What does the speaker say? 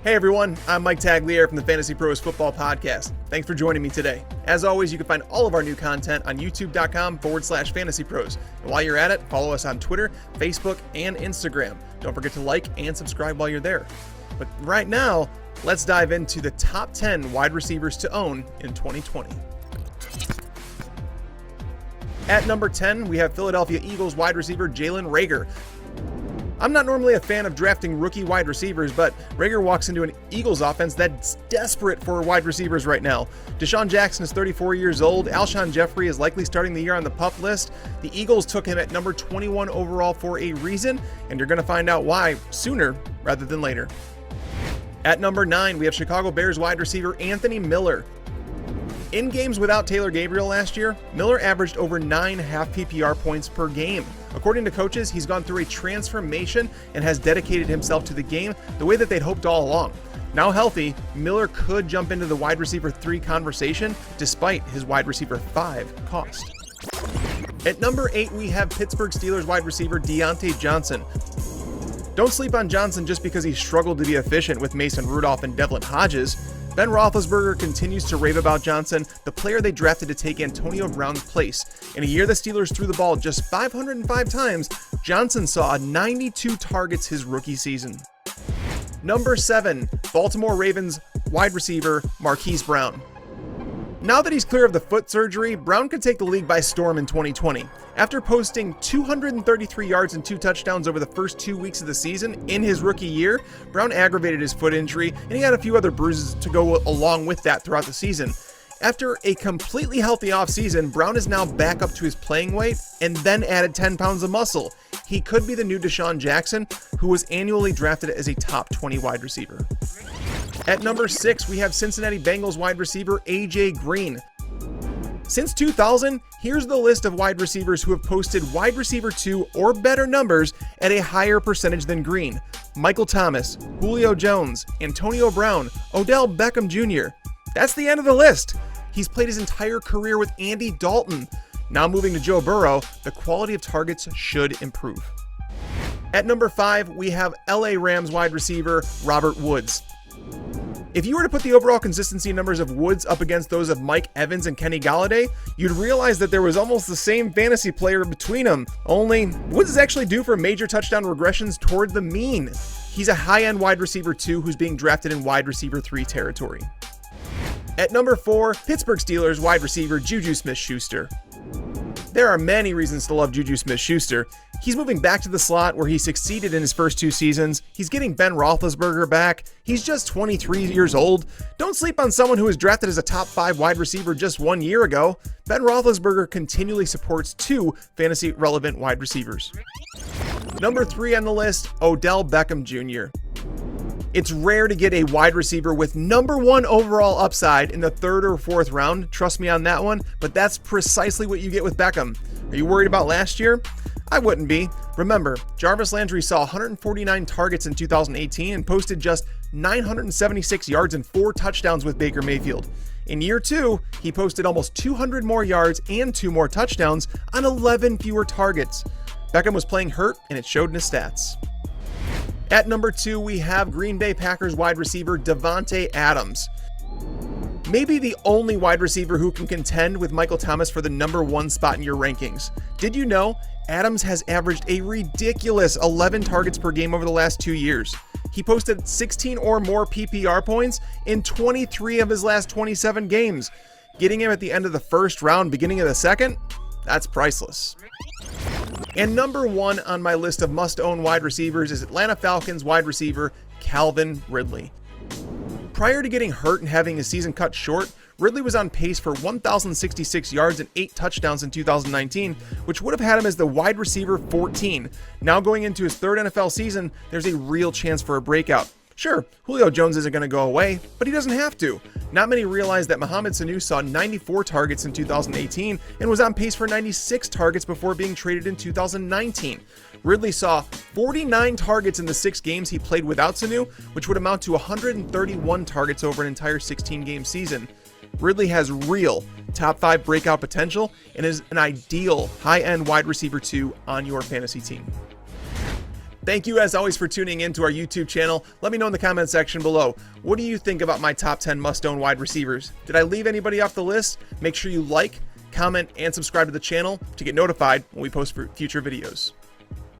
Hey everyone, I'm Mike Tagliere from the FantasyPros Football Podcast. Thanks for joining me today. As always, you can find all of our new content on youtube.com/FantasyPros. And while you're at it, follow us on Twitter, Facebook, and Instagram. Don't forget to like and subscribe while you're there. But right now, let's dive into the top 10 wide receivers to own in 2020. At number 10, we have Philadelphia Eagles wide receiver JALEN REAGOR. I'm not normally a fan of drafting rookie wide receivers, but REAGOR walks into an Eagles offense that's desperate for wide receivers right now. Deshaun Jackson is 34 years old. Alshon Jeffrey is likely starting the year on the PUP list. The Eagles took him at number 21 overall for a reason, and you're going to find out why sooner rather than later. At number 9, we have Chicago Bears wide receiver Anthony Miller. In games without Taylor Gabriel last year, Miller averaged over 9 half PPR points per game. According to coaches, he's gone through a transformation and has dedicated himself to the game the way that they'd hoped all along. Now healthy, Miller could jump into the wide receiver 3 conversation despite his wide receiver 5 cost. At number 8, we have Pittsburgh Steelers wide receiver DIONTAE Johnson. Don't sleep on Johnson just because he struggled to be efficient with Mason Rudolph and Devlin Hodges. Ben Roethlisberger continues to rave about Johnson, the player they drafted to take Antonio Brown's place. In a year the Steelers threw the ball just 505 times, Johnson saw 92 targets his rookie season. Number 7, Baltimore Ravens wide receiver Marquise Brown. Now that he's clear of the foot surgery, Brown could take the league by storm in 2020. After posting 233 yards and 2 touchdowns over the first 2 weeks of the season in his rookie year, Brown aggravated his foot injury, and he had a few other bruises to go along with that throughout the season. After a completely healthy offseason, Brown is now back up to his playing weight and then added 10 pounds of muscle. He could be the new Deshaun Jackson, who was annually drafted as a top 20 wide receiver. At number 6, we have Cincinnati Bengals wide receiver AJ Green. Since 2000, here's the list of wide receivers who have posted wide receiver 2 or better numbers at a higher percentage than Green. Michael Thomas, Julio Jones, Antonio Brown, Odell Beckham Jr. That's the end of the list. He's played his entire career with Andy Dalton. Now moving to Joe Burrow, the quality of targets should improve. At number 5, we have LA Rams wide receiver Robert Woods. If you were to put the overall consistency numbers of Woods up against those of Mike Evans and Kenny Golladay, you'd realize that there was almost the same fantasy player between them, only Woods is actually due for major touchdown regressions toward the mean. He's a high-end wide receiver 2 who's being drafted in wide receiver 3 territory. At number 4, Pittsburgh Steelers wide receiver JUJU Smith-Schuster. There are many reasons to love JUJU Smith-Schuster. He's moving back to the slot where he succeeded in his first 2 seasons. He's getting Ben Roethlisberger back. He's just 23 years old. Don't sleep on someone who was drafted as a top 5 wide receiver just 1 year ago. Ben Roethlisberger continually supports 2 fantasy-relevant wide receivers. Number 3 on the list, Odell Beckham Jr. It's rare to get a wide receiver with number 1 overall upside in the 3rd or 4th round. Trust me on that one, but that's precisely what you get with Beckham. Are you worried about last year? I wouldn't be. Remember, Jarvis Landry saw 149 targets in 2018 and posted just 976 yards and 4 touchdowns with Baker Mayfield. In year 2, he posted almost 200 more yards and 2 more touchdowns on 11 fewer targets. Beckham was playing hurt, and it showed in his stats. At number 2, we have Green Bay Packers wide receiver Davante Adams. Maybe the only wide receiver who can contend with Michael Thomas for the number 1 spot in your rankings. Did you know Adams has averaged a ridiculous 11 targets per game over the last 2 years? He posted 16 or more PPR points in 23 of his last 27 games. Getting him at the end of the 1st round, beginning of the 2nd? That's priceless. And number 1 on my list of must-own wide receivers is Atlanta Falcons wide receiver Calvin Ridley. Prior to getting hurt and having his season cut short, Ridley was on pace for 1,066 yards and 8 touchdowns in 2019, which would have had him as the wide receiver 14. Now going into his 3rd NFL season, there's a real chance for a breakout. Sure, Julio Jones isn't going to go away, but he doesn't have to. Not many realize that Mohamed Sanu saw 94 targets in 2018 and was on pace for 96 targets before being traded in 2019. Ridley saw 49 targets in the 6 games he played without Sanu, which would amount to 131 targets over an entire 16-game season. Ridley has real top 5 breakout potential and is an ideal high-end wide receiver 2 on your fantasy team. Thank you as always for tuning in to our YouTube channel. Let me know in the comment section below. What do you think about my top 10 must-own wide receivers? Did I leave anybody off the list? Make sure you like, comment, and subscribe to the channel to get notified when we post future videos.